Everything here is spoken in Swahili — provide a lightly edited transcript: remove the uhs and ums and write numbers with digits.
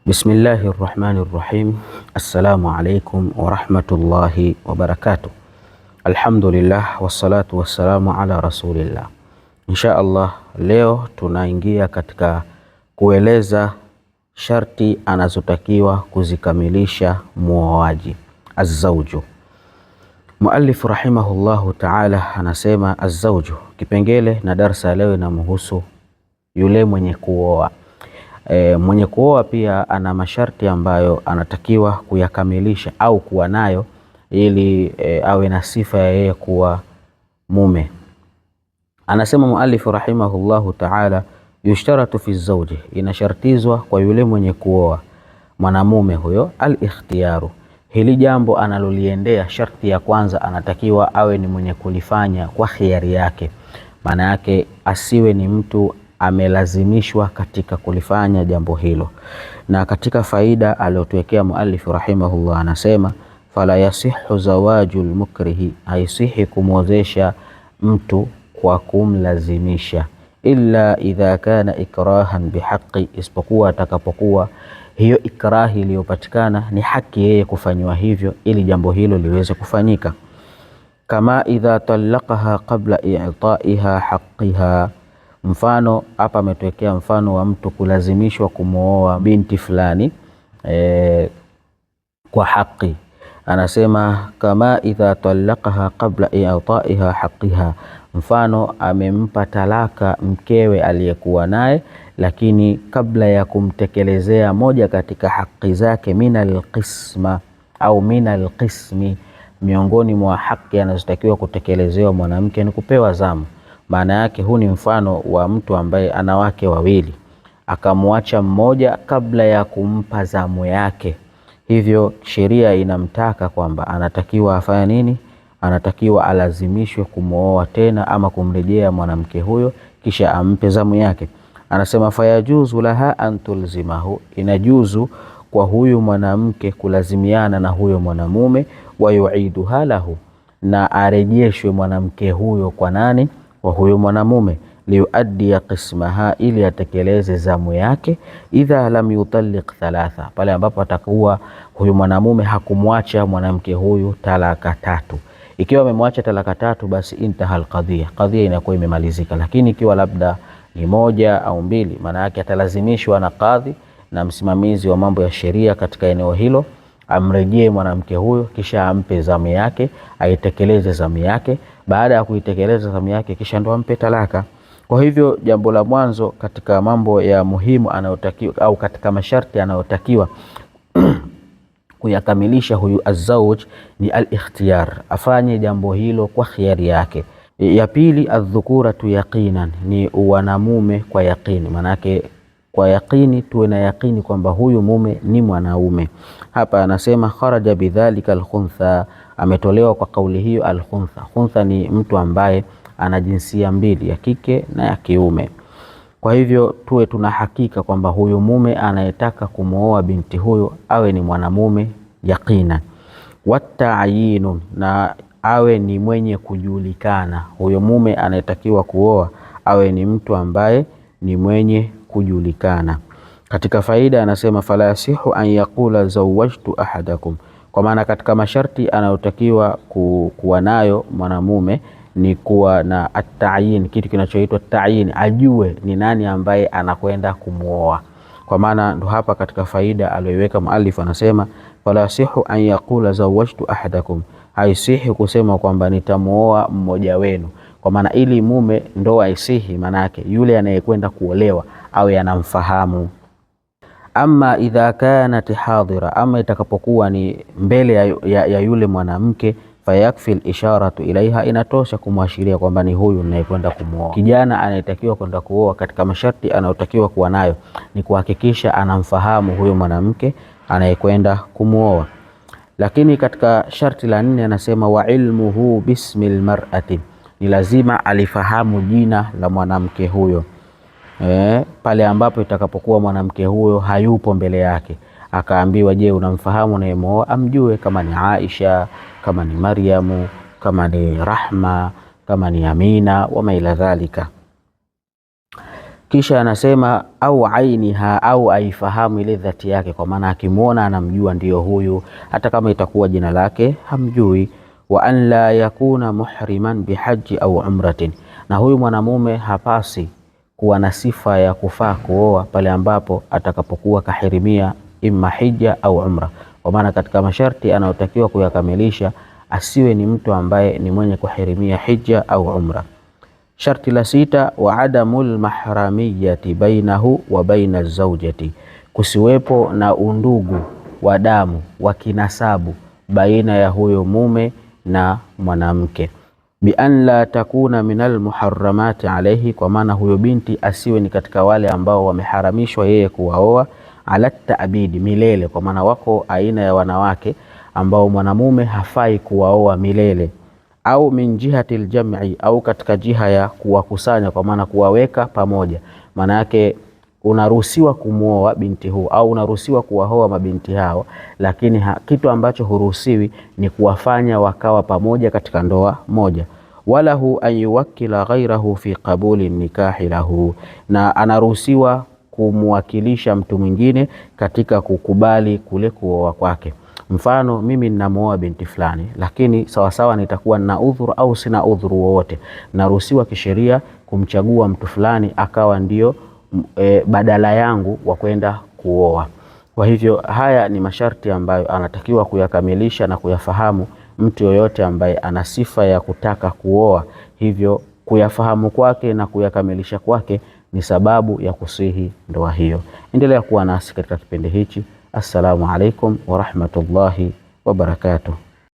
Bismillahir Rahmanir Rahim. Assalamu alaikum wa rahmatullahi wa barakatuh. Alhamdulillah wassalatu wassalamu ala rasulillah. Insha Allah, leo tunaingia katika kueleza sharti anazotakiwa kuzikamilisha muoaji, azzauju. Muallif rahimahullahu ta'ala anasema azzauju, kipengele na darsa leo inamhusu yule mwenye kuoa. Mwenye kuoa pia ana masharti ambayo anatakiwa kuyakamilisha au kuwa nayo ili awe na sifa ya yeye kuwa mume. Anasema muallif rahimahullahu ta'ala, yushtaratu fi zawji, inashartizwa kwa yule mwenye kuoa mwanamume huyo al-ikhtiyaru. Hili jambo analoliendea, sharti ya kwanza, anatakiwa awe ni mwenye kulifanya kwa khiari yake. Maana yake asiwe ni mtu amelazimishwa katika kulifanya jambo hilo. Na katika faida aliyotuwekea muallif rahimahullah anasema, fala yasihu zawajul mukrihi, haisihi kumwozesha mtu kwa kumlazimisha, illa idha kana ikrahan bihaqi, isipokuwa atakapokuwa hiyo ikrahi iliyopatikana ni haki yeye kufanywa hivyo ili jambo hilo liweze kufanyika. Kama idha talaqaha qabla i'ta'iha haqqiha, mfano hapa ametuwekea mfano wa mtu kulazimishwa kumooa binti fulani kwa haki. Anasema kama idha talaqaha qabla i'ta'iha haqqiha, mfano amempa talaka mkewe aliyekuwa naye, lakini kabla ya kumtekelezea moja katika haki zake, minal qisma au minal qismi, miongoni mwa haki anazotakiwa kutekelezewa mwanamke ni kupewa zamu. Maana yake huu ni mfano wa mtu ambaye ana wake wawili, akamwacha mmoja kabla ya kumpa zamu yake. Hivyo sheria inamtaka kwamba anatakiwa afanye nini? Anatakiwa alazimishwe kumooa tena ama kumrejea mwanamke huyo kisha ampe zamu yake. Anasema fayajuzu laha an tulzimahu, inajuzu kwa huyu mwanamke kulazimiana na huyo mwanamume, wa yu'iduha lahu, na arejeshwe mwanamke huyo kwa nani? Wa huyo mwanamume, liuaddi qismaha, ili atekeleze zamu yake. Idha lam yutalliq thalatha, pale ambapo atakuwa huyu mwanamume hakumwacha mwanamke huyu talaka tatu. Ikiwa amemwacha talaka tatu, basi intahal qadhiya inakuwa imemalizika. Lakini ikiwa labda ni moja au mbili, maana yake atalazimishwa na kadhi na msimamizi wa mambo ya sheria katika eneo hilo amrejee mwanamke huyo, kisha ampe zamu yake, aitekeleze zamu yake. Baada ya kuitekeleza zamu yake, kisha ndo ampe talaka. Kwa hivyo jambo la mwanzo katika mambo ya muhimu anayotakiwa au katika masharti anayotakiwa kuyakamilisha huyu azzauj ni al-ikhtiyar, afanye jambo hilo kwa khiari yake. Ya pili, adh-dhukuratu yaqinan, ni wanamume kwa yaqini. Manake kwa yaqini, tuwe na yaqini kwamba huyu mume ni mwanaume. Hapa anasema kharaja bidhalika al-khuntha, ametolewa kwa kauli hiyo al-khuntha. Khuntha ni mtu ambaye ana jinsia mbili, ya kike na ya kiume. Kwa hivyo tuwe tuna hakika kwamba huyu mume anayetaka kumooa binti huyo awe ni mwanamume yaqina. Wata'yinu, na awe ni mwenye kujulikana. Huyo mume anayetakiwa kuoa awe ni mtu ambaye ni mwenye kujulikana. Katika faida anasema fala yasihu an yaqula zawajtu ahadakum, kwa maana katika masharti anayotakiwa kuwa nayo mwanamume ni kuwa na at-ta'yin, kitu kinachoitwa ta'yin, ajue ni nani ambaye anakwenda kumuoa. Kwa maana ndo hapa katika faida aliyoiweka muallif anasema fala yasihu an yaqula zawajtu ahadakum, haisihi kusema kwamba nitamuoa mmoja wenu. Kwa maana ili mume ndoa isihi, maana yake yule anayekwenda kuolewa awe anamfahamu. Ama idha kanat hadira, ama itakapokuwa ni mbele ya yule mwanamke, fayakfi al-isharatu ilaiha, inatosha kumwashiria kwamba ni huyu ninayekwenda kumuoa. Kijana anayetakiwa kwenda kuoa, katika masharti anayotakiwa kuwa nayo ni kuhakikisha anamfahamu huyo mwanamke anayekwenda kumuoa. Lakini katika sharti la 4 anasema wa ilmuhu bismil mar'ati, ni lazima alifahamu jina la mwanamke huyo. Pale ambapo itakapokuwa mwanamke huyo hayupo mbele yake, akaambiwa je, unamfahamu unayemuoa, amjue kama ni Aisha, kama ni Maryamu, kama ni Rahma, kama ni Amina, wama ila dhalika. Kisha anasema au ainiha, au aifahamu ile dhati yake, kwa maana akimuona anamjua ndiyo huyu, hata kama itakuwa jina lake hamjui. Wa an la yakuna muhriman bihaji au umratin, na huyu mwanamume hapasi kuwa na sifa ya kufaa kuoa pale ambapo atakapokuwa kahirimia imma hija au umra, kwa maana katika masharti anayotakiwa kuyakamilisha asiwe ni mtu ambaye ni mwenye kuhirimia hija au umra. Sharti la 6, wa adamul mahramiyati bainahu wa baina zawjati, kusiwepo na undugu wa damu wa kinasabu baina ya huyo mume na mwanamke. Bi an la takuna minal muharramati alayhi, kwa maana huyo binti asiwe ni katika wale ambao wameharamishwa yeye kuwaoa, ala ta'bidi, milele, kwa maana wako aina ya wanawake ambao mwanamume hafai kuwaoa milele, au min jihati aljam'i, au katika jiha ya kuwakusanya, kwa maana kuwaweka pamoja. Maana yake unaruhusiwa kumuoa binti huu au unaruhusiwa kuwaoa mabinti hao, lakini kitu ambacho huruhusiwi ni kuwafanya wakawa pamoja katika ndoa moja. Walahu an yuwakkila ghairahu fi qabuli nikahi lahu, na anaruhusiwa kumwakilisha mtu mwingine katika kukubali kule kuoa kwake. Mfano, mimi ninamuoa binti fulani, lakini sawasawa nitakuwa na udhuru au sina udhuru wowote, naruhusiwa kisheria kumchagua mtu fulani akawa ndio badala yangu wa kwenda kuoa. Kwa hivyo haya ni masharti ambayo anatakiwa kuyakamilisha na kuyafahamu mtu yoyote ambaye ana sifa ya kutaka kuoa. Hivyo kuyafahamu kwake na kuyakamilisha kwake ni sababu ya kusihi ndoa hiyo. Endelea kuwa nasi katika kipindi hichi. Assalamu alaikum wa rahmatullahi wa barakatuh.